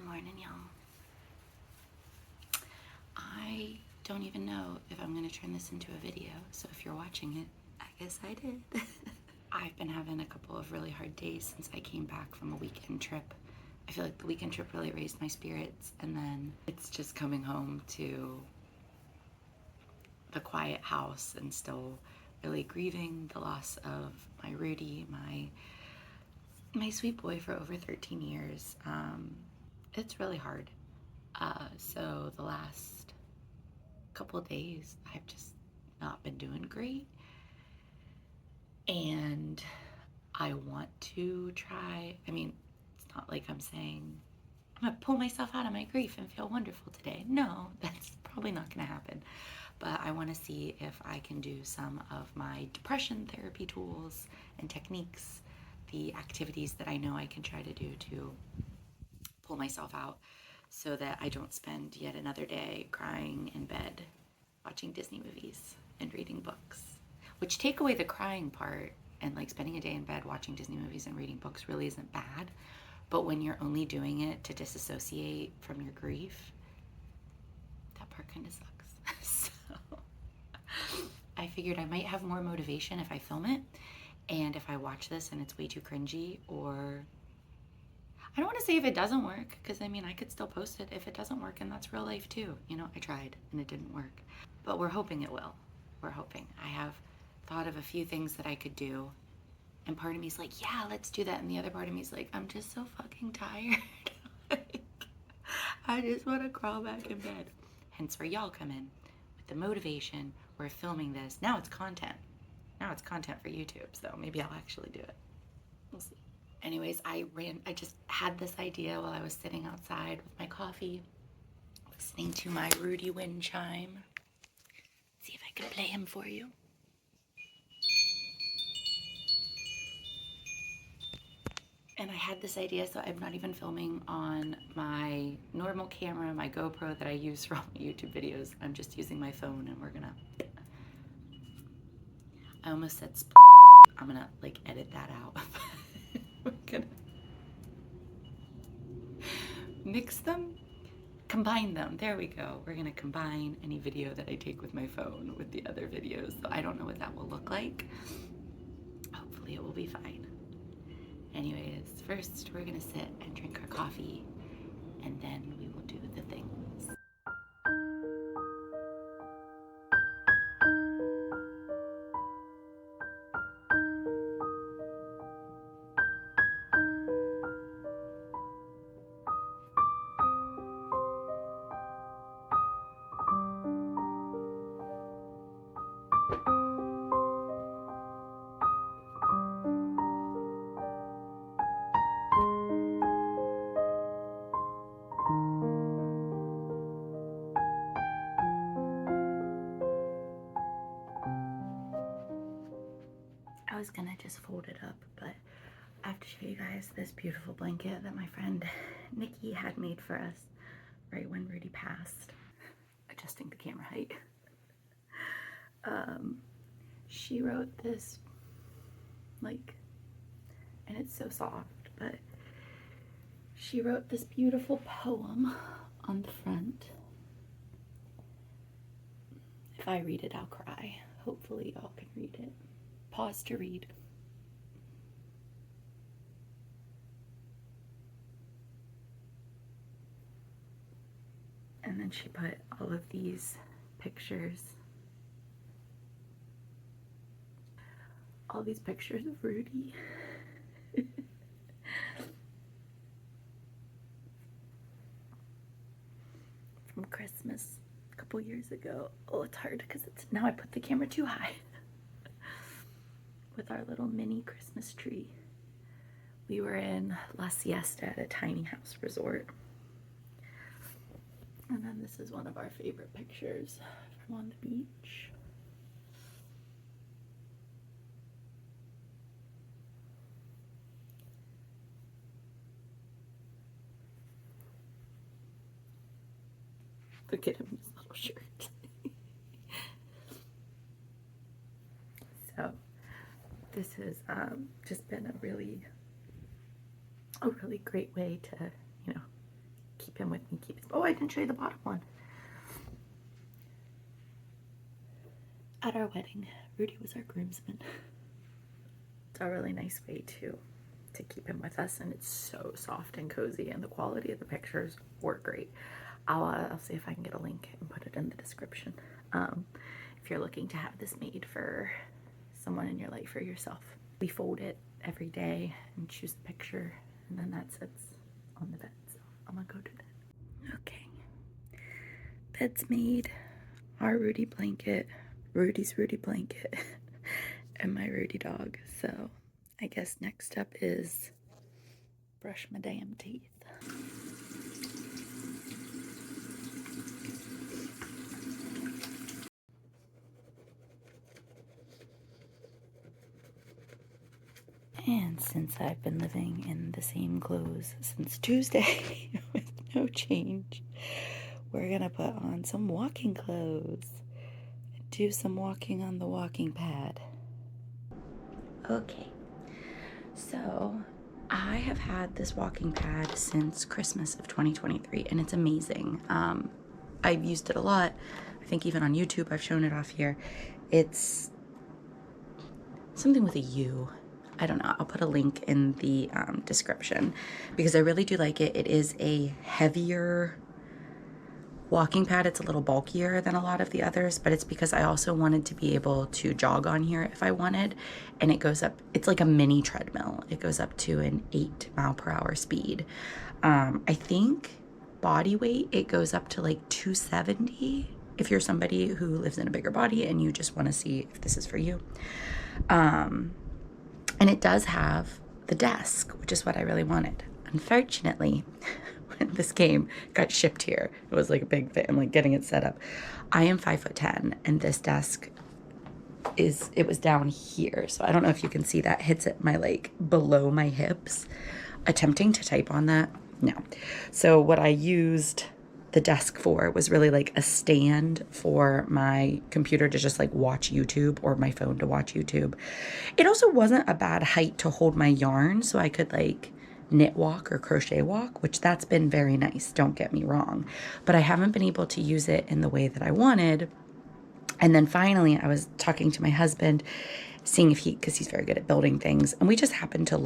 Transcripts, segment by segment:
morning, y'all. I don't even know if I'm gonna turn this into a video, so if you're watching it, I guess I did. I've been having a couple of really hard days since I came back from a weekend trip. I feel like the weekend trip really raised my spirits, and then it's just coming home to the quiet house and still really grieving the loss of my Rudy, my sweet boy for over 13 years. It's really hard. So the last couple of days, I've just not been doing great. And I want to try, it's not like I'm saying, I'm gonna pull myself out of my grief and feel wonderful today. No, that's probably not gonna happen. But I wanna see if I can do some of my depression therapy tools and techniques, the activities that I know I can try to do to pull myself out so that I don't spend yet another day crying in bed, watching Disney movies and reading books. Which, take away the crying part, and like spending a day in bed watching Disney movies and reading books really isn't bad. But when you're only doing it to disassociate from your grief, that part kind of sucks. So I figured I might have more motivation if I film it, and if I watch this and it's way too cringy, or I don't want to say if it doesn't work, because I could still post it if it doesn't work, and that's real life too. I tried and it didn't work, but we're hoping it will. We're hoping. I have thought of a few things that I could do, and part of me is like, yeah, let's do that, and the other part of me is like, I'm just so fucking tired. Like, I just want to crawl back in bed. Hence where y'all come in with the motivation. We're filming this now. It's content for YouTube, so maybe I'll actually do it. We'll see. Anyways, I just had this idea while I was sitting outside with my coffee, listening to my Rudy wind chime. See if I can play him for you. And I had this idea, so I'm not even filming on my normal camera, my GoPro that I use for all my YouTube videos. I'm just using my phone, and we're gonna, I almost said I'm gonna like edit that out. We're gonna mix them, combine them. There we go. We're gonna combine any video that I take with my phone with the other videos. So I don't know what that will look like. Hopefully it will be fine. Anyways, first we're gonna sit and drink our coffee, and then we will do the things. I was gonna just fold it up, but I have to show you guys this beautiful blanket that my friend Nikki had made for us right when Rudy passed. Adjusting the camera height. She wrote this, and it's so soft, but she wrote this beautiful poem on the front. If I read it, I'll cry. Hopefully y'all can read it. Pause to read. And then she put all of these pictures, of Rudy. From Christmas a couple years ago. Oh, it's hard because now I put the camera too high. With our little mini Christmas tree. We were in La Siesta at a tiny house resort. And then this is one of our favorite pictures from on the beach. Look at him in his little shirt. So this has just been a really great way to, him with me. Oh, I didn't show you the bottom one. At our wedding, Rudy was our groomsman. It's a really nice way to keep him with us, and it's so soft and cozy, and the quality of the pictures were great. I'll see if I can get a link and put it in the description. If you're looking to have this made for someone in your life or yourself. We fold it every day and choose the picture, and then that sits on the bed. So I'm gonna go do that. Okay, bed's made. Our Rudy blanket, Rudy's Rudy blanket, and my Rudy dog. So I guess next up is brush my damn teeth. And since I've been living in the same clothes since Tuesday with no change, we're gonna put on some walking clothes and do some walking on the walking pad. Okay, so I have had this walking pad since Christmas of 2023, and it's amazing. I've used it a lot. I think even on YouTube I've shown it off here. It's something with a U. I don't know. I'll put a link in the description because I really do like it. It is a heavier walking pad. It's a little bulkier than a lot of the others, but it's because I also wanted to be able to jog on here if I wanted. And it goes up, it's like a mini treadmill. It goes up to an 8 mph speed. I think body weight, it goes up to like 270 if you're somebody who lives in a bigger body and you just want to see if this is for you. And it does have the desk, which is what I really wanted. Unfortunately, when this got shipped here, it was like a big thing. I'm like getting it set up. I am 5'10", and this desk it was down here. So I don't know if you can see that. Hits at my like below my hips. Attempting to type on that, no. So what I used the desk for was really like a stand for my computer to just like watch YouTube, or my phone to watch YouTube. It also wasn't a bad height to hold my yarn, so I could like knit walk or crochet walk, which that's been very nice, don't get me wrong, but I haven't been able to use it in the way that I wanted. And then finally I was talking to my husband, seeing if because he's very good at building things, and we just happened to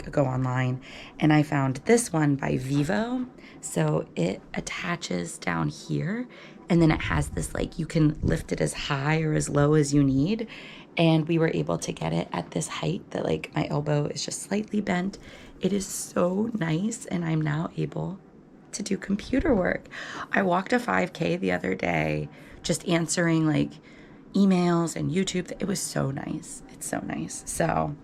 go online, and I found this one by Vivo. So it attaches down here, and then it has this like, you can lift it as high or as low as you need, and we were able to get it at this height that like my elbow is just slightly bent. It is so nice, and I'm now able to do computer work. I walked a 5K the other day just answering like emails and YouTube. It was so nice. It's so nice. So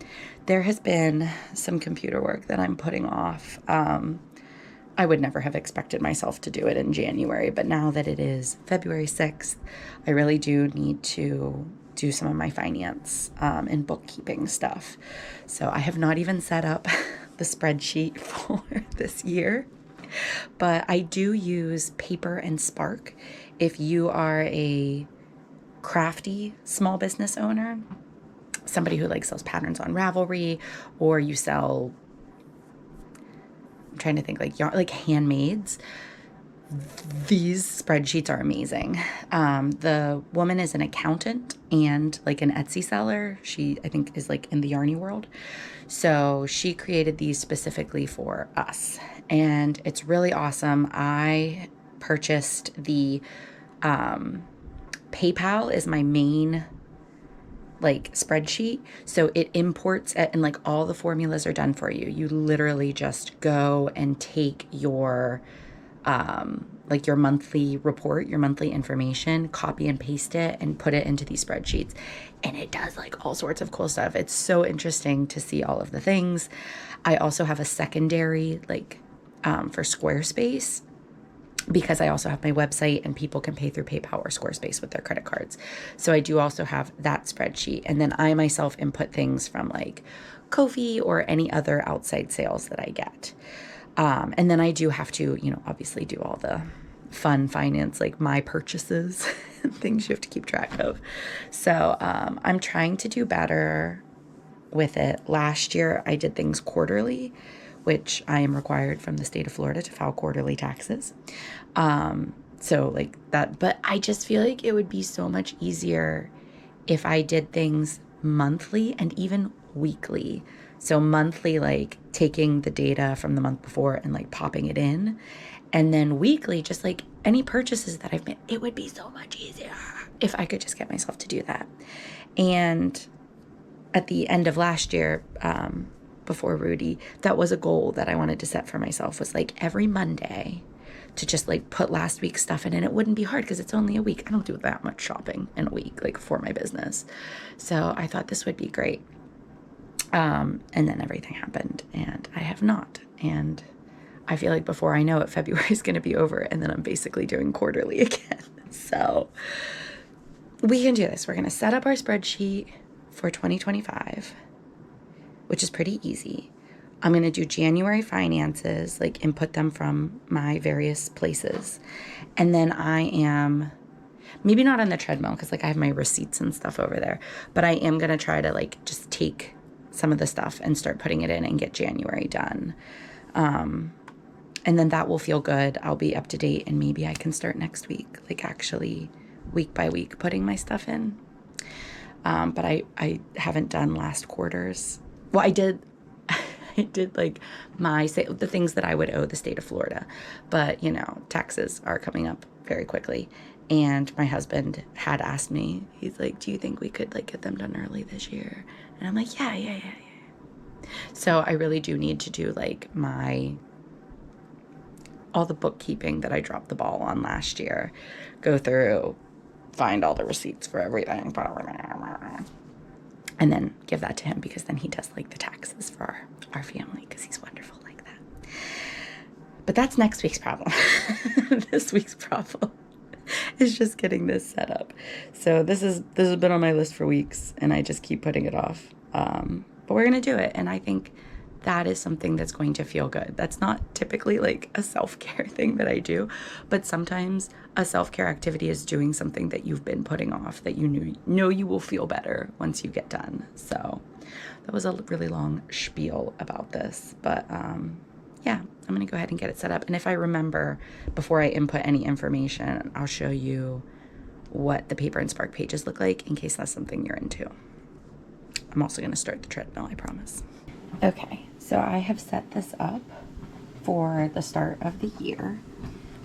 there has been some computer work that I'm putting off. I would never have expected myself to do it in January, but now that it is February 6th, I really do need to do some of my finance and bookkeeping stuff. So I have not even set up the spreadsheet for this year, but I do use Paper and Spark. If you are a crafty small business owner, somebody who like sells patterns on Ravelry, or you sell, I'm trying to think, like yarn, like handmaids, these spreadsheets are amazing. The woman is an accountant and like an Etsy seller. She, I think, is like in the yarny world. So she created these specifically for us, and it's really awesome. I purchased the PayPal is my main like spreadsheet, so it imports it, and like all the formulas are done for you. You literally just go and take your like your monthly report, your monthly information, copy and paste it and put it into these spreadsheets, and it does like all sorts of cool stuff. It's so interesting to see all of the things. I also have a secondary like for Squarespace, because I also have my website and people can pay through PayPal or Squarespace with their credit cards. So I do also have that spreadsheet. And then I myself input things from like Kofi or any other outside sales that I get. And then I do have to, you know, obviously do all the fun finance, like my purchases and things you have to keep track of. So I'm trying to do better with it. Last year I did things quarterly, which I am required from the state of Florida to file quarterly taxes. So like that, but I just feel like it would be so much easier if I did things monthly and even weekly. So monthly, like taking the data from the month before and like popping it in. And then weekly, just like any purchases that I've made, it would be so much easier if I could just get myself to do that. And at the end of last year, before Rudy, that was a goal that I wanted to set for myself, was like every Monday to just like put last week's stuff in, and it wouldn't be hard because it's only a week. I don't do that much shopping in a week, like for my business. So I thought this would be great. And then everything happened and I have not. And I feel like before I know it, February is going to be over and then I'm basically doing quarterly again. So we can do this. We're going to set up our spreadsheet for 2025, which is pretty easy. I'm going to do January finances, like input them from my various places. And then I am maybe not on the treadmill because like I have my receipts and stuff over there, but I am going to try to like just take some of the stuff and start putting it in and get January done. And then that will feel good. I'll be up to date and maybe I can start next week, like actually week by week putting my stuff in. But I haven't done last quarter's. Well, I did like the things that I would owe the state of Florida, but you know, taxes are coming up very quickly. And my husband had asked me, he's like, do you think we could like get them done early this year? And I'm like, yeah. So I really do need to do like all the bookkeeping that I dropped the ball on last year, go through, find all the receipts for everything, and then give that to him because then he does like the taxes for our family because he's wonderful like that. But that's next week's problem. This week's problem is just getting this set up. So this has been on my list for weeks and I just keep putting it off. But we're going to do it. And I think that is something that's going to feel good. That's not typically like a self-care thing that I do, but sometimes a self-care activity is doing something that you've been putting off that you know you will feel better once you get done. So that was a really long spiel about this, but yeah, I'm going to go ahead and get it set up. And if I remember before I input any information, I'll show you what the Paper and Spark pages look like in case that's something you're into. I'm also going to start the treadmill, I promise. Okay, so I have set this up for the start of the year,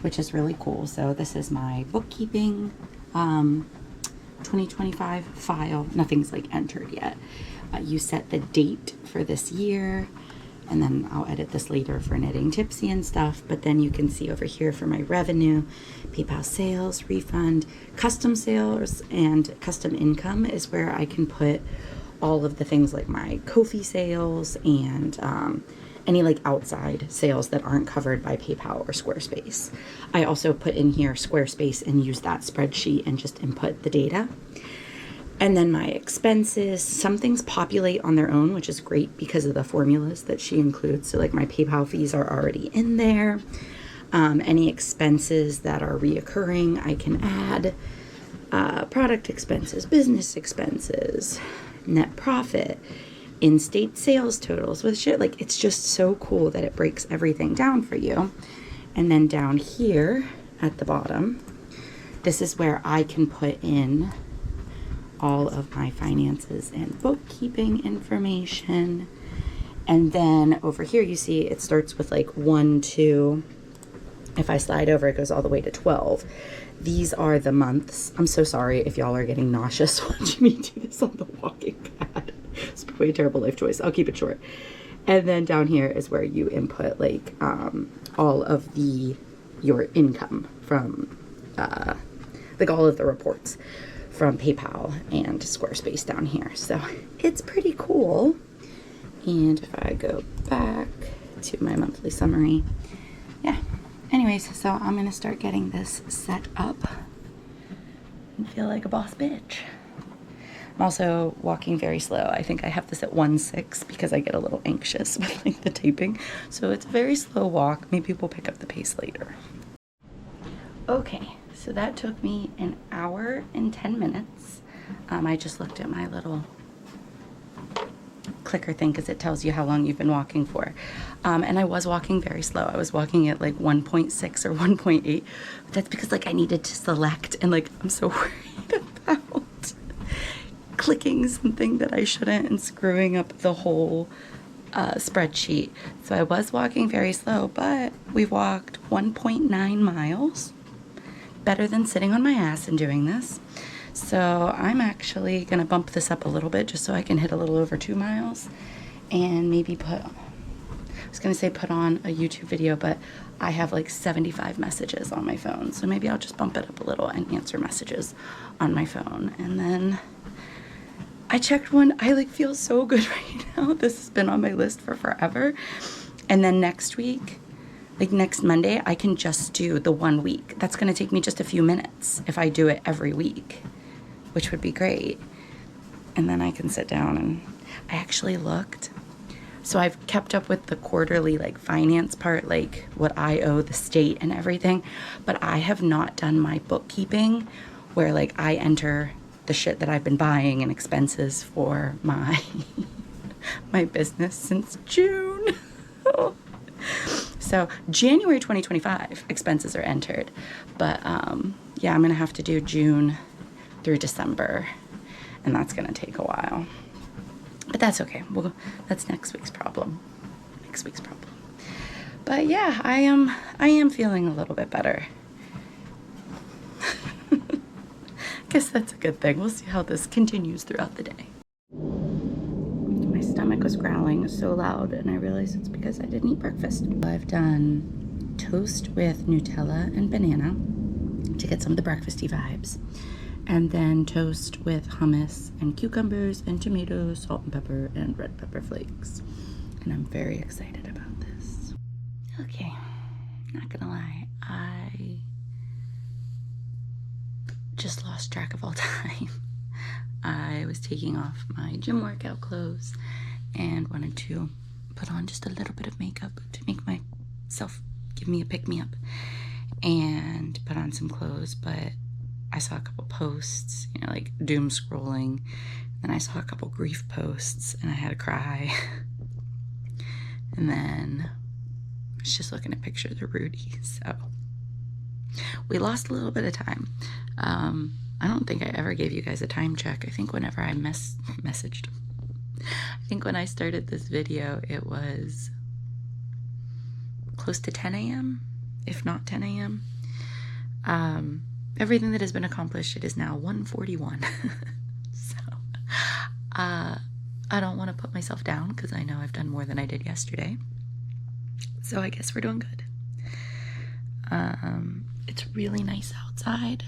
which is really cool. So this is my bookkeeping 2025 file. Nothing's like entered yet. You set the date for this year, and then I'll edit this later for knitting Tipsy and stuff. But then you can see over here for my revenue, PayPal sales, refund, custom sales, and custom income is where I can put all of the things like my Kofi sales and any like outside sales that aren't covered by PayPal or Squarespace. I also put in here Squarespace and use that spreadsheet and just input the data. And then my expenses, some things populate on their own, which is great because of the formulas that she includes. So like my PayPal fees are already in there. Any expenses that are reoccurring, I can add. Product expenses, business expenses, net profit, in-state sales totals with shit. Like, it's just so cool that it breaks everything down for you. And then down here at the bottom, this is where I can put in all of my finances and bookkeeping information. And then over here, you see it starts with like 1, 2. If I slide over, it goes all the way to 12. These are the months. I'm so sorry if y'all are getting nauseous watching me do this on the walking pad. It's probably a terrible life choice. I'll keep it short. And then down here is where you input like all of your income from like all of the reports from PayPal and Squarespace down here. So it's pretty cool. And if I go back to my monthly summary, yeah. Anyways, so I'm going to start getting this set up and feel like a boss bitch. I'm also walking very slow. I think I have this at 1.6 because I get a little anxious with like the taping. So it's a very slow walk. Maybe we'll pick up the pace later. Okay, so that took me an hour and 10 minutes. I just looked at my little clicker thing because it tells you how long you've been walking for. And I was walking very slow. I was walking at like 1.6 or 1.8. But that's because like I needed to select, and like I'm so worried about clicking something that I shouldn't and screwing up the whole spreadsheet. So I was walking very slow, but we walked 1.9 miles. Better than sitting on my ass and doing this. So I'm actually gonna bump this up a little bit just so I can hit a little over 2 miles, and maybe put on a YouTube video, but I have like 75 messages on my phone, so maybe I'll just bump it up a little and answer messages on my phone. And then I checked one. I like feel so good right now. This has been on my list for forever. And then next week, like next Monday, I can just do the 1 week. That's gonna take me just a few minutes if I do it every week, which would be great. And then I can sit down, and I actually looked. So I've kept up with the quarterly like finance part, like what I owe the state and everything, but I have not done my bookkeeping where like I enter the shit that I've been buying and expenses for my my business since June. So January 2025 expenses are entered, but yeah, I'm gonna have to do June through December, and that's gonna take a while. But that's okay. Well, that's next week's problem. But yeah, I am feeling a little bit better. Guess that's a good thing. We'll see how this continues throughout the day. My stomach was growling so loud, and I realized it's because I didn't eat breakfast. I've done toast with Nutella and banana to get some of the breakfasty vibes, and then toast with hummus and cucumbers and tomatoes, salt and pepper, and red pepper flakes. And I'm very excited about this. Okay, not gonna lie, I just lost track of all time. I was taking off my gym workout clothes and wanted to put on just a little bit of makeup to make myself, give me a pick-me-up, and put on some clothes, but I saw a couple posts, you know, like doom scrolling. Then I saw a couple grief posts, and I had to cry. And then I was just looking at pictures of Rudy. So we lost a little bit of time. I don't think I ever gave you guys a time check. I think whenever I messaged, I think when I started this video, it was close to 10 a.m., if not 10 a.m. Everything that has been accomplished, it is now 1:41. So I don't want to put myself down because I know I've done more than I did yesterday. So I guess we're doing good. It's really nice outside.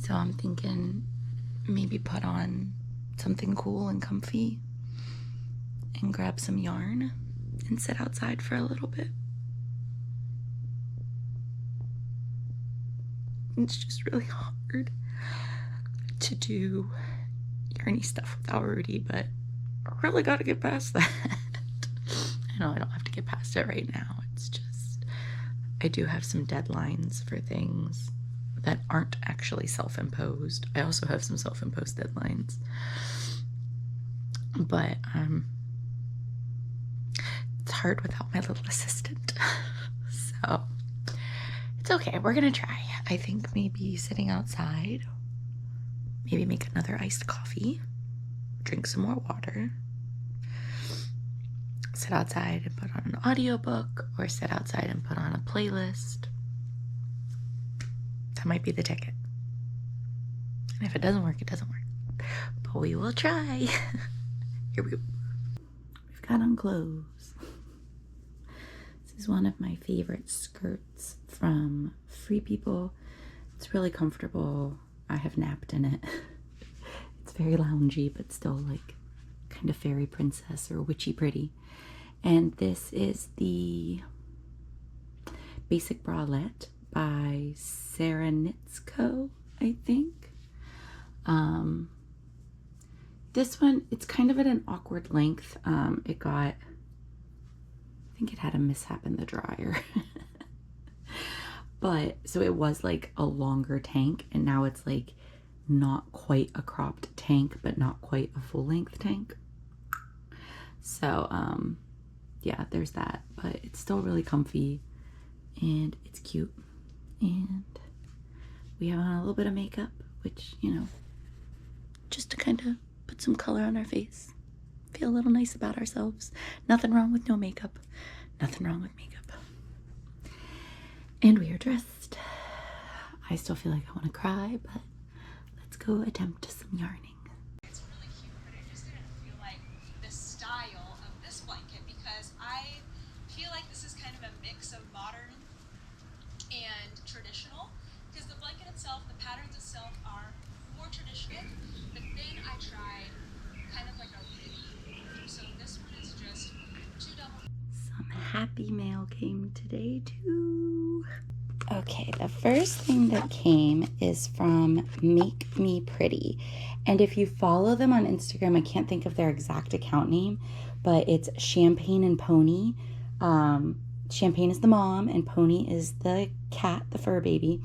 So I'm thinking maybe put on something cool and comfy and grab some yarn and sit outside for a little bit. It's just really hard to do yarny stuff without Rudy, but I really got to get past that. I know I don't have to get past it right now. It's just, I do have some deadlines for things that aren't actually self-imposed. I also have some self-imposed deadlines. But it's hard without my little assistant. So it's okay. We're gonna try. I think maybe sitting outside, maybe make another iced coffee, drink some more water, sit outside and put on an audiobook, or sit outside and put on a playlist. That might be the ticket. And if it doesn't work, it doesn't work. But we will try. Here we go. We've got on clothes. This is one of my favorite skirts from Free People. It's really comfortable. I have napped in it. It's very loungy, but still like kind of fairy princess or witchy pretty. And this is the Basic Bralette by Sarah Knits Co, I think. This one, it's kind of at an awkward length. I think it had a mishap in the dryer. But, so it was like a longer tank, and now it's like not quite a cropped tank, but not quite a full length tank. So, yeah, there's that. But it's still really comfy and it's cute. And we have on a little bit of makeup, which, you know, just to kind of put some color on our face. Feel a little nice about ourselves. Nothing wrong with no makeup. Nothing wrong with makeup. And we are dressed. I still feel like I want to cry, but let's go attempt some yarning. It's really cute, but I just didn't feel like the style of this blanket because I feel like this is kind of a mix of modern and traditional, because the blanket itself, the patterns itself are more traditional, but then I tried kind of like a ribby. So this one is just two double. Some happy mail came today too. Okay, the first thing that came is from Make Me Pretty. And if you follow them on Instagram, I can't think of their exact account name, but it's Champagne and Pony. Champagne is the mom and Pony is the cat, the fur baby.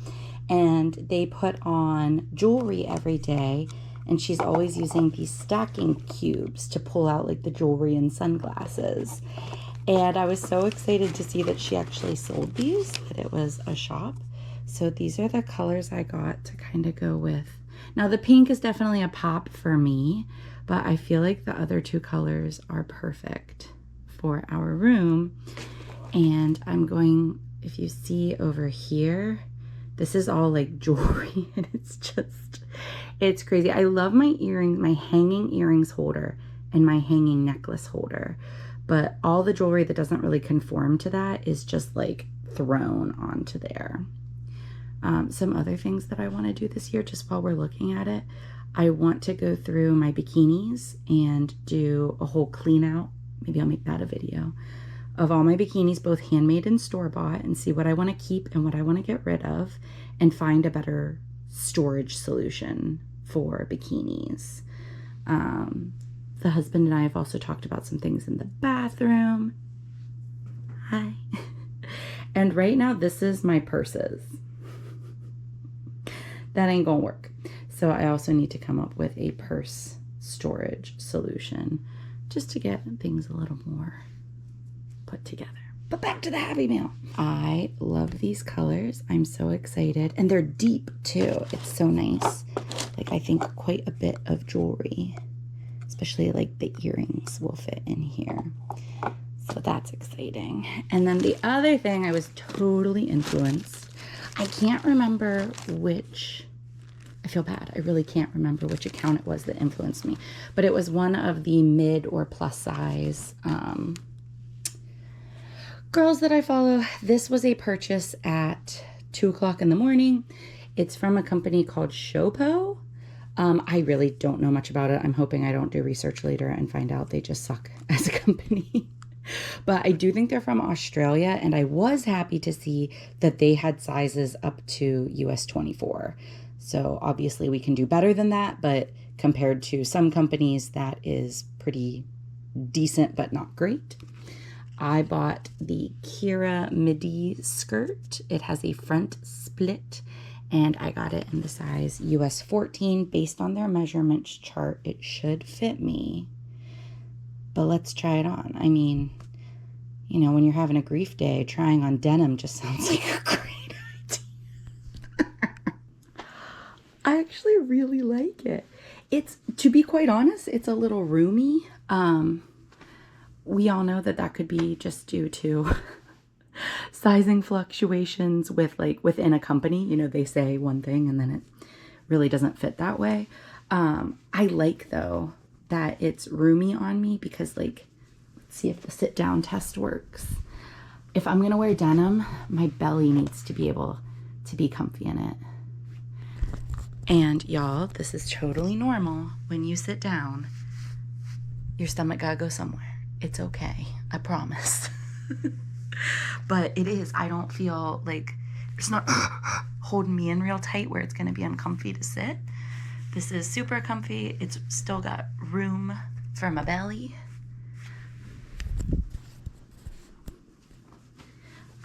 And they put on jewelry every day. And she's always using these stacking cubes to pull out like the jewelry and sunglasses. And I was so excited to see that she actually sold these, that it was a shop. So these are the colors I got to kind of go with. Now the pink is definitely a pop for me, but I feel like the other two colors are perfect for our room. And I'm going, if you see over here, this is all like jewelry and it's crazy. I love my earrings, my hanging earrings holder and my hanging necklace holder. But all the jewelry that doesn't really conform to that is just like thrown onto there. Some other things that I want to do this year, just while we're looking at it, I want to go through my bikinis and do a whole clean out. Maybe I'll make that a video of all my bikinis, both handmade and store-bought, and see what I want to keep and what I want to get rid of and find a better storage solution for bikinis. The husband and I have also talked about some things in the bathroom. Hi. And right now, this is my purses. That ain't gonna work. So I also need to come up with a purse storage solution just to get things a little more put together. But back to the happy mail. I love these colors. I'm so excited. And they're deep too. It's so nice. Like I think quite a bit of jewelry, especially like the earrings, will fit in here. So that's exciting. And then the other thing, I was totally influenced. I can't remember which, I feel bad. I really can't remember which account it was that influenced me, but it was one of the mid or plus size girls that I follow. This was a purchase at 2 o'clock in the morning. It's from a company called Shopo. I really don't know much about it. I'm hoping I don't do research later and find out they just suck as a company. But I do think they're from Australia, and I was happy to see that they had sizes up to US 24. So obviously we can do better than that, but compared to some companies, that is pretty decent, but not great. I bought the Kira midi skirt. It has a front split, and I got it in the size US 14. Based on their measurements chart, it should fit me. But let's try it on. I mean, you know, when you're having a grief day, trying on denim just sounds like a great idea. I actually really like it. It's, to be quite honest, it's a little roomy. We all know that that could be just due to sizing fluctuations with like within a company. You know, they say one thing and then it really doesn't fit that way. I like though that it's roomy on me because like, let's see if the sit down test works. If I'm gonna wear denim, my belly needs to be able to be comfy in it. And y'all, this is totally normal. When you sit down, your stomach gotta go somewhere. It's okay, I promise. But it is, I don't feel like it's not holding me in real tight where it's gonna be uncomfy to sit. This is super comfy. It's still got room for my belly.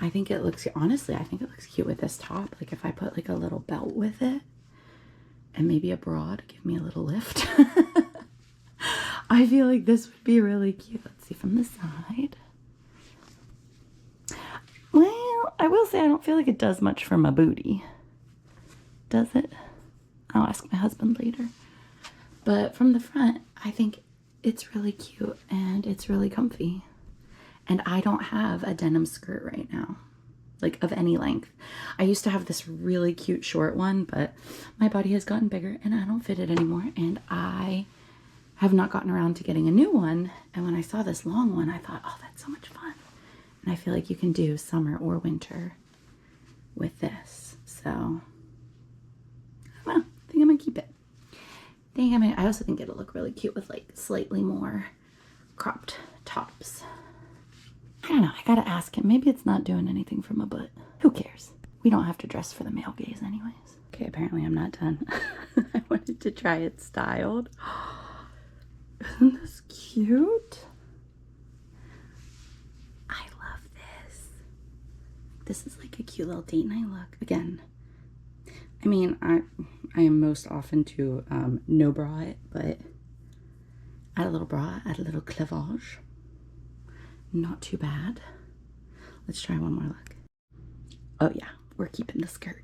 I think it looks, honestly, I think it looks cute with this top. Like if I put like a little belt with it and maybe a bra to give me a little lift. I feel like this would be really cute. Let's see from the side. Well, I will say I don't feel like it does much for my booty. Does it? I'll ask my husband later. But from the front, I think it's really cute and it's really comfy. And I don't have a denim skirt right now, like of any length. I used to have this really cute short one, but my body has gotten bigger and I don't fit it anymore. And I have not gotten around to getting a new one. And when I saw this long one, I thought, oh, that's so much fun. And I feel like you can do summer or winter with this. So, I don't know. I think I'm gonna keep it. I also think it'll look really cute with like slightly more cropped tops. I don't know. I gotta ask him. Maybe it's not doing anything for my butt. Who cares? We don't have to dress for the male gaze anyways. Okay, apparently I'm not done. I wanted to try it styled. Isn't this cute? I love this. This is like a cute little date night look. Again, I mean, I am most often to no bra it, but add a little bra, add a little cleavage. Not too bad. Let's try one more look. Oh yeah, we're keeping the skirt.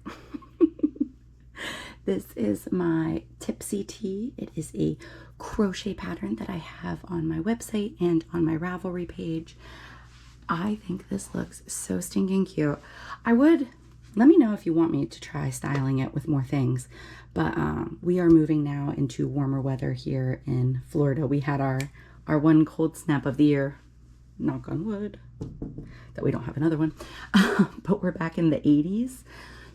This is my Tipsy tee. It is a crochet pattern that I have on my website and on my Ravelry page. I think this looks so stinking cute. Let me know if you want me to try styling it with more things. But we are moving now into warmer weather here in Florida. We had our one cold snap of the year, knock on wood, that we don't have another one. But we're back in the 80s.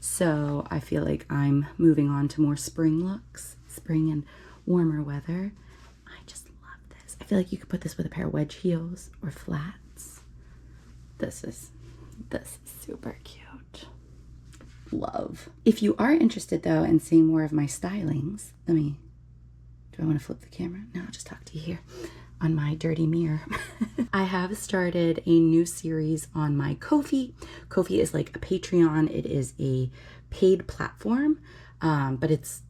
So I feel like I'm moving on to more spring looks, spring and warmer weather. I just love this. I feel like you could put this with a pair of wedge heels or flats. This is super cute. Love. If you are interested though in seeing more of my stylings, do I want to flip the camera? No, I'll just talk to you here on my dirty mirror. I have started a new series on my Kofi. Kofi is like a Patreon. It is a paid platform, but it's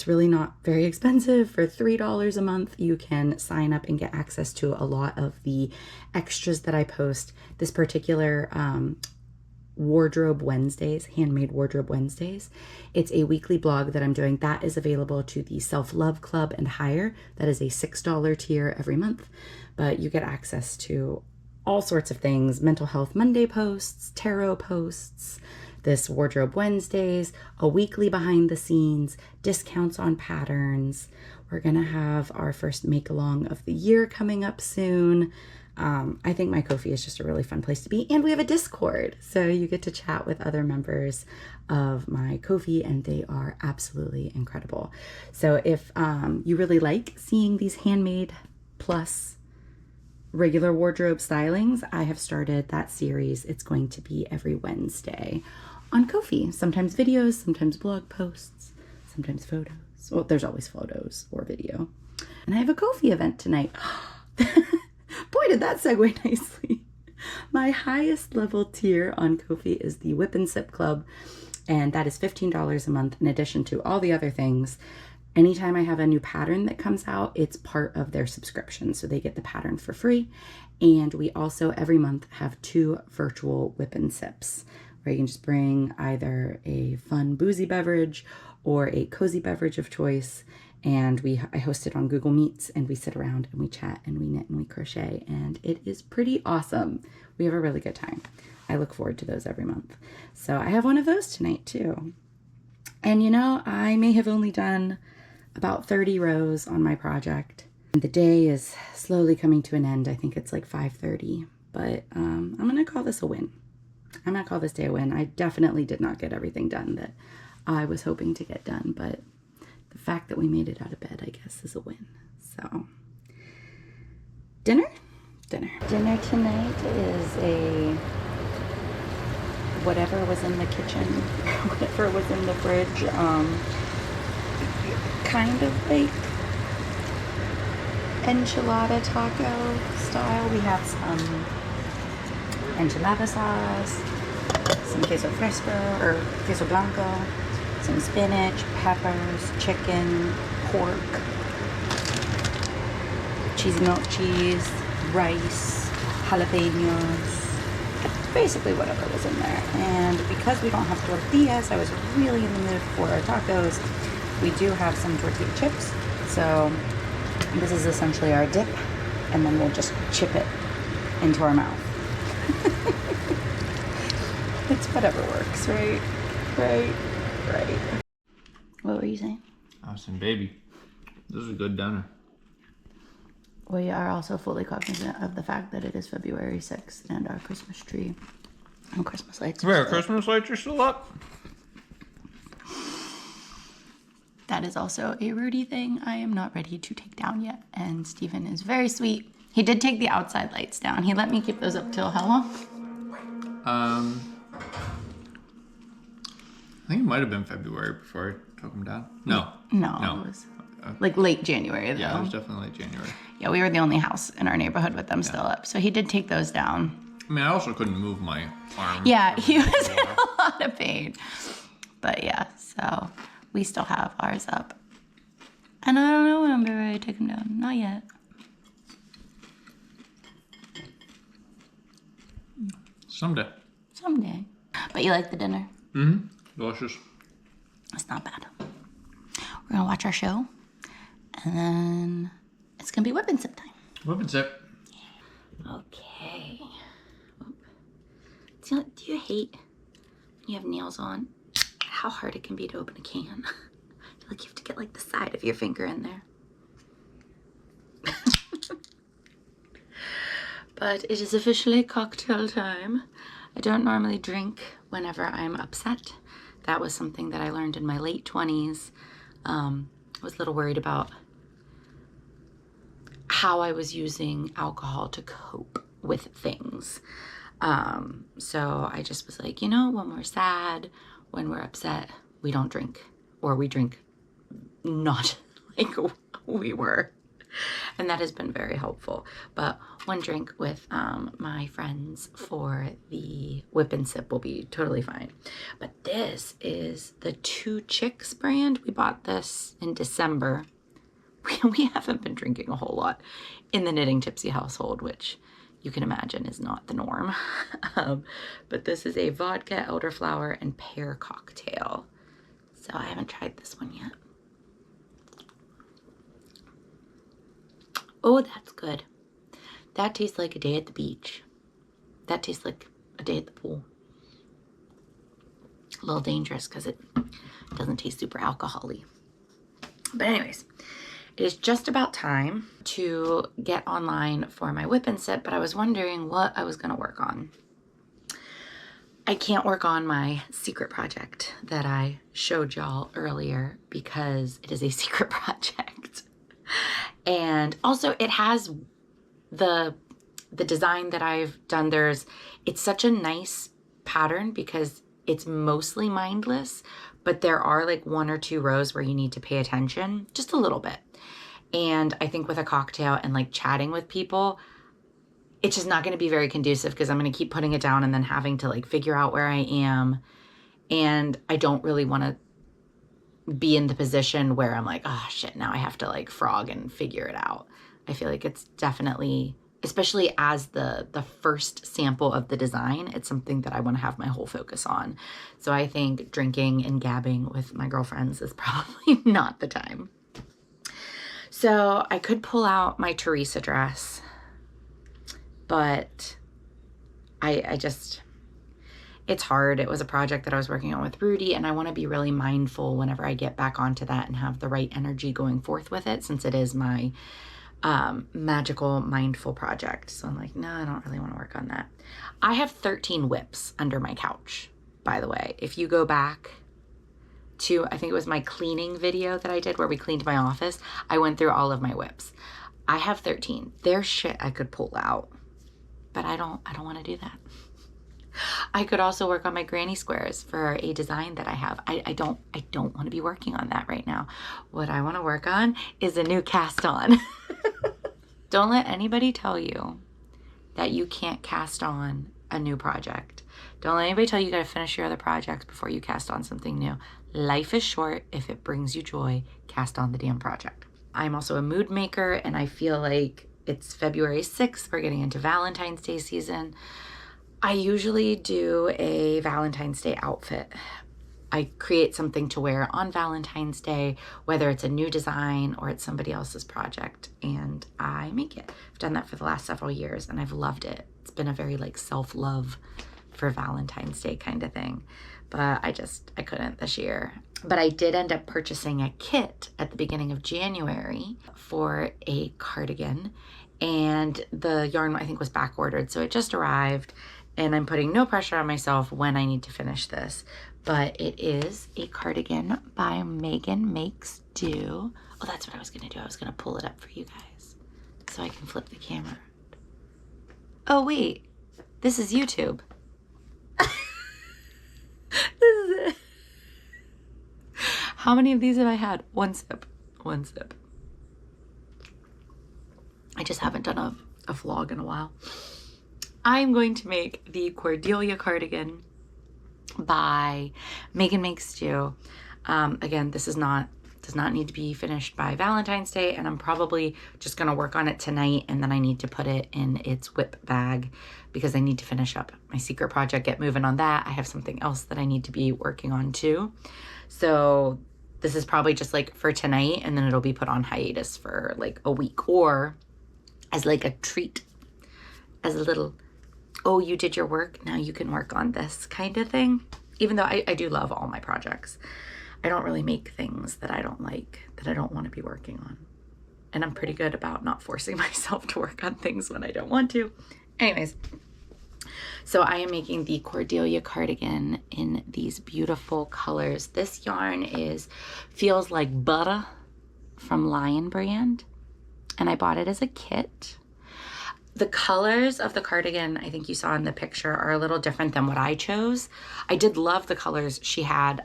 really not very expensive. For $3 a month, you can sign up and get access to a lot of the extras that I post. This particular Wardrobe Wednesdays, Handmade Wardrobe Wednesdays. It's a weekly blog that I'm doing. That is available to the Self-Love Club and higher. That is a $6 tier every month, but you get access to all sorts of things: Mental Health Monday posts, tarot posts, this Wardrobe Wednesdays, a weekly behind the scenes, discounts on patterns. We're gonna have our first make along of the year coming up soon. I think my Kofi is just a really fun place to be. And we have a Discord, so you get to chat with other members of my Kofi, and they are absolutely incredible. So if you really like seeing these handmade plus regular wardrobe stylings, I have started that series. It's going to be every Wednesday on Kofi. Sometimes videos, sometimes blog posts, sometimes photos. Well, there's always photos or video. And I have a Kofi event tonight. Boy, did that segue nicely. My highest level tier on Kofi is the Whip and Sip Club, and that is $15 a month in addition to all the other things. Anytime I have a new pattern that comes out, it's part of their subscription, so they get the pattern for free. And we also every month have 2 virtual Whip and Sips, where you can just bring either a fun boozy beverage or a cozy beverage of choice. And I host it on Google Meets, and we sit around and we chat and we knit and we crochet, and it is pretty awesome. We have a really good time. I look forward to those every month. So I have one of those tonight too. And you know, I may have only done about 30 rows on my project. And the day is slowly coming to an end. I think it's like 5:30, but I'm gonna call this a win. I'm gonna call this day a win. I definitely did not get everything done that I was hoping to get done, but the fact that we made it out of bed, I guess, is a win. So, dinner tonight is a whatever was in the kitchen, whatever was in the fridge, kind of like enchilada taco style. We have some enchilada sauce, some queso fresco or queso blanco, some spinach, peppers, chicken, pork, cheesy milk cheese, rice, jalapenos, basically whatever was in there. And because we don't have tortillas, I was really in the mood for our tacos. We do have some tortilla chips, so this is essentially our dip, and then we'll just chip it into our mouth. It's whatever works, right? Right. What were you saying? I was saying, baby, this is a good dinner. We are also fully cognizant of the fact that it is February 6th and our Christmas tree and Christmas lights. Wait, Christmas lights are still up? That is also a Rudy thing I am not ready to take down yet. And Steven is very sweet. He did take the outside lights down. He let me keep those up till how long? I think it might have been February before I took them down. No. It was like late January though. Yeah, it was definitely late January. Yeah, we were the only house in our neighborhood with them still up. So he did take those down. I mean, I also couldn't move my arm. Yeah, he was in a lot of pain. But yeah, so we still have ours up. And I don't know when I'm ready to take them down. Not yet. Someday. But you like the dinner? Mm-hmm. Delicious. It's not bad. We're going to watch our show. And then it's going to be whipping sip time. Whipping sip. Okay. Do you hate when you have nails on how hard it can be to open a can? I feel like you have to get like the side of your finger in there. But it is officially cocktail time. I don't normally drink whenever I'm upset. That was something that I learned in my late 20s. I was a little worried about how I was using alcohol to cope with things. So I just was like, when we're sad, when we're upset, we don't drink, or we drink not like we were. And that has been very helpful. But one drink with my friends for the whip and sip will be totally fine. But this is the Two Chicks brand. We bought this in December. We haven't been drinking a whole lot in the Knitting Tipsy household, which you can imagine is not the norm. But this is a vodka, elderflower, and pear cocktail. So I haven't tried this one yet. Oh, that's good. That tastes like a day at the beach. That tastes like a day at the pool. A little dangerous because it doesn't taste super alcohol-y. But anyways, it is just about time to get online for my whip and sip, but I was wondering what I was going to work on. I can't work on my secret project that I showed y'all earlier because it is a secret project. And also it has the design that I've done. It's such a nice pattern because it's mostly mindless, but there are like 1 or 2 rows where you need to pay attention just a little bit. And I think with a cocktail and like chatting with people, it's just not going to be very conducive because I'm going to keep putting it down and then having to like figure out where I am. And I don't really want to be in the position where I'm like, oh shit, now I have to like frog and figure it out. I feel like it's definitely, especially as the first sample of the design, it's something that I want to have my whole focus on. So I think drinking and gabbing with my girlfriends is probably not the time. So I could pull out my Teresa dress, but I just, it's hard. It was a project that I was working on with Rudy, and I want to be really mindful whenever I get back onto that and have the right energy going forth with it, since it is my magical, mindful project. So I'm like, no, I don't really want to work on that. I have 13 whips under my couch, by the way. If you go back to, I think it was my cleaning video that I did where we cleaned my office, I went through all of my whips. I have 13. There's shit I could pull out, but I don't want to do that. I could also work on my granny squares for a design that I have. I don't want to be working on that right now. What I want to work on is a new cast on. Don't let anybody tell you that you can't cast on a new project. Don't let anybody tell you you got to finish your other projects before you cast on something new. Life is short. If it brings you joy, cast on the damn project. I'm also a mood maker, and I feel like It's February 6th. We're getting into Valentine's Day season. I usually do a Valentine's Day outfit. I create something to wear on Valentine's Day, whether it's a new design or it's somebody else's project, and I make it. I've done that for the last several years and I've loved it. It's been a very like self-love for Valentine's Day kind of thing, but I couldn't this year. But I did end up purchasing a kit at the beginning of January for a cardigan, and the yarn I think was back ordered, so it just arrived, and I'm putting no pressure on myself when I need to finish this. But it is a cardigan by Megan Makes Do. Oh, that's what I was gonna do. I was gonna pull it up for you guys so I can flip the camera. Oh wait, this is YouTube. This is it. How many of these have I had? One sip. I just haven't done a vlog in a while. I'm going to make the Cordelia cardigan by Megan Makes Do. Again, this does not need to be finished by Valentine's Day, and I'm probably just gonna work on it tonight, and then I need to put it in its whip bag because I need to finish up my secret project, get moving on that. I have something else that I need to be working on too. So this is probably just like for tonight, and then it'll be put on hiatus for like a week, or as like a treat, as a little, oh, you did your work, now you can work on this kind of thing. Even though I do love all my projects, I don't really make things that I don't like, that I don't want to be working on. And I'm pretty good about not forcing myself to work on things when I don't want to. Anyways, so I am making the Cordelia cardigan in these beautiful colors. This yarn feels like butter from Lion Brand, and I bought it as a kit. The colors of the cardigan, I think you saw in the picture, are a little different than what I chose. I did love the colors she had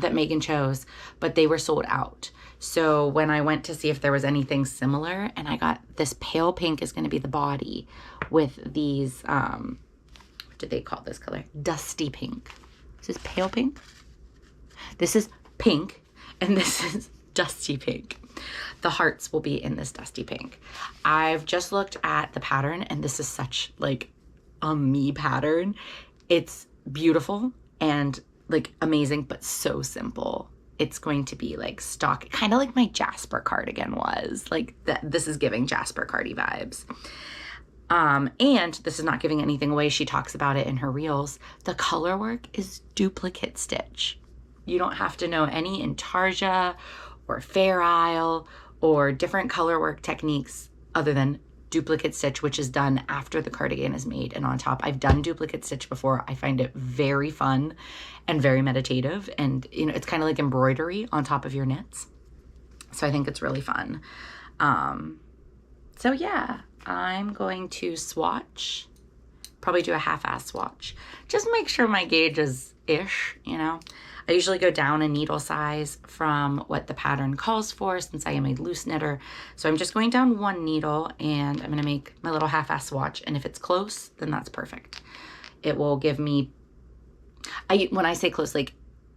that Megan chose, but they were sold out. So when I went to see if there was anything similar, and I got this pale pink is going to be the body with these, what do they call this color? Dusty pink. This is pale pink. This is pink, and this is dusty pink. The hearts will be in this dusty pink. I've just looked at the pattern, and this is such like a me pattern. It's beautiful and like amazing, but so simple. It's going to be like stock, kind of like my Jasper cardigan was. Like this is giving Jasper Cardi vibes. And this is not giving anything away. She talks about it in her reels. The color work is duplicate stitch. You don't have to know any intarsia or Fair Isle or different color work techniques other than duplicate stitch, which is done after the cardigan is made and on top. I've done duplicate stitch before. I find it very fun and very meditative, and you know, it's kind of like embroidery on top of your knits. So I think it's really fun. So yeah, I'm going to swatch, probably do a half-ass swatch. Just make sure my gauge is ish, you know. I usually go down a needle size from what the pattern calls for, since I am a loose knitter. So I'm just going down one needle, and I'm gonna make my little half-ass swatch, and if it's close, then that's perfect. It will give me, when I say close, like,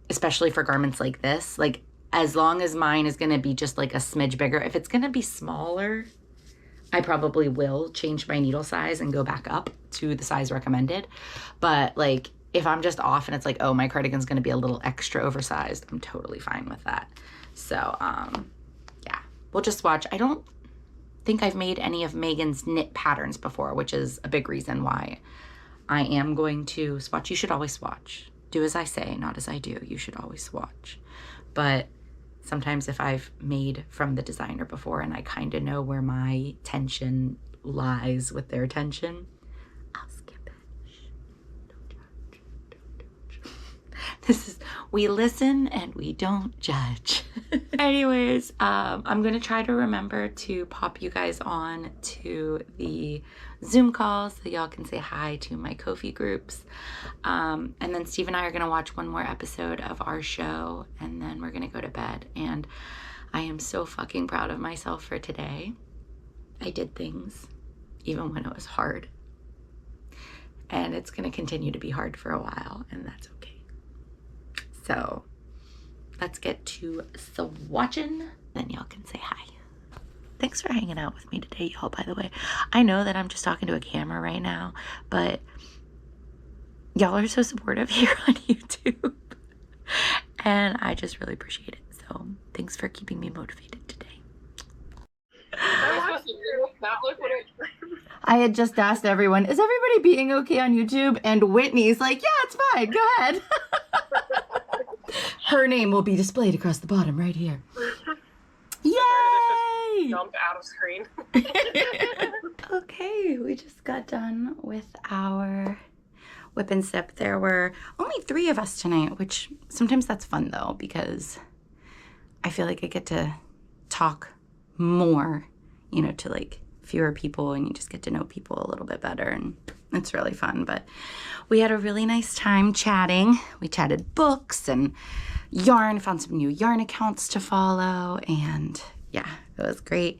especially for garments like this, like, as long as mine is gonna be just like a smidge bigger, if it's gonna be smaller, I probably will change my needle size and go back up to the size recommended. But like, if I'm just off and it's like, oh, my cardigan's gonna be a little extra oversized, I'm totally fine with that. So yeah, we'll just swatch. I don't think I've made any of Megan's knit patterns before, which is a big reason why I am going to swatch. You should always swatch. Do as I say, not as I do. You should always swatch. But sometimes if I've made from the designer before and I kind of know where my tension lies with their tension, I'll skip it. Shh. Don't judge. Don't judge. This is, we listen and we don't judge. Anyways, I'm gonna try to remember to pop you guys on to the Zoom calls so y'all can say hi to my Kofi groups. And then Steve and I are gonna watch one more episode of our show, and then we're gonna go to bed. And I am so fucking proud of myself for today. I did things even when it was hard. And it's gonna continue to be hard for a while, and that's okay. So let's get to swatching, then y'all can say hi. Thanks for hanging out with me today, y'all, by the way. I know that I'm just talking to a camera right now, but y'all are so supportive here on YouTube. And I just really appreciate it. So thanks for keeping me motivated today. I had just asked everyone, is everybody being okay on YouTube? And Whitney's like, yeah, it's fine. Go ahead. Her name will be displayed across the bottom right here. Yay! Jumped out of screen. Okay, we just got done with our whip and sip. There were only 3 of us tonight, which sometimes that's fun though, because I feel like I get to talk more, you know, to like fewer people, and you just get to know people a little bit better, and it's really fun. But we had a really nice time chatting. We chatted books and yarn, found some new yarn accounts to follow, and yeah, it was great.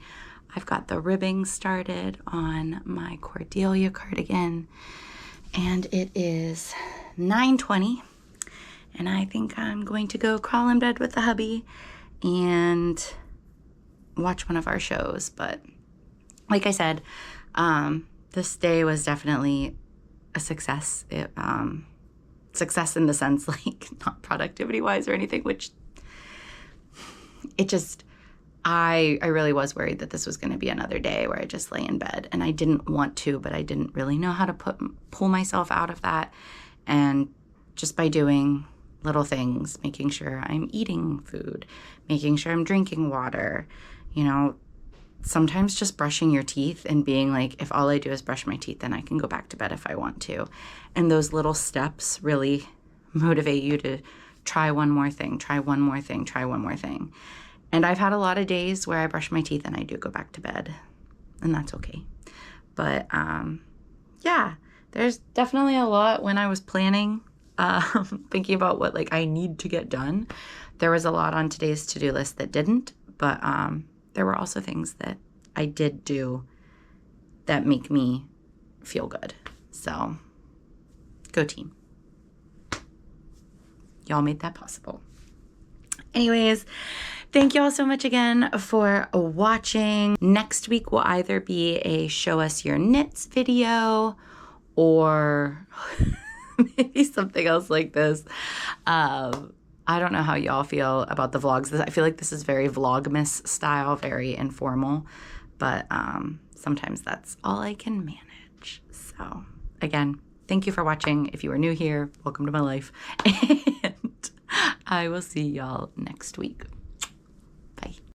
I've got the ribbing started on my Cordelia cardigan, and it is 9:20, and I think I'm going to go crawl in bed with the hubby and watch one of our shows. But like I said, this day was definitely a success. Success in the sense, like, not productivity wise or anything, which it just, I really was worried that this was going to be another day where I just lay in bed, and I didn't want to, but I didn't really know how to pull myself out of that. And just by doing little things, making sure I'm eating food, making sure I'm drinking water, you know, sometimes just brushing your teeth and being like, if all I do is brush my teeth, then I can go back to bed if I want to. And those little steps really motivate you to try one more thing, try one more thing, try one more thing. And I've had a lot of days where I brush my teeth and I do go back to bed, and that's okay. But yeah, there's definitely a lot when I was planning, thinking about what like I need to get done. There was a lot on today's to-do list that didn't, but there were also things that I did do that make me feel good. So go team. Y'all made that possible. Anyways, thank you all so much again for watching. Next week will either be a show us your knits video or maybe something else like this. I don't know how y'all feel about the vlogs. I feel like this is very Vlogmas style, very informal, but sometimes that's all I can manage. So again, thank you for watching. If you are new here, welcome to my life. And I will see y'all next week.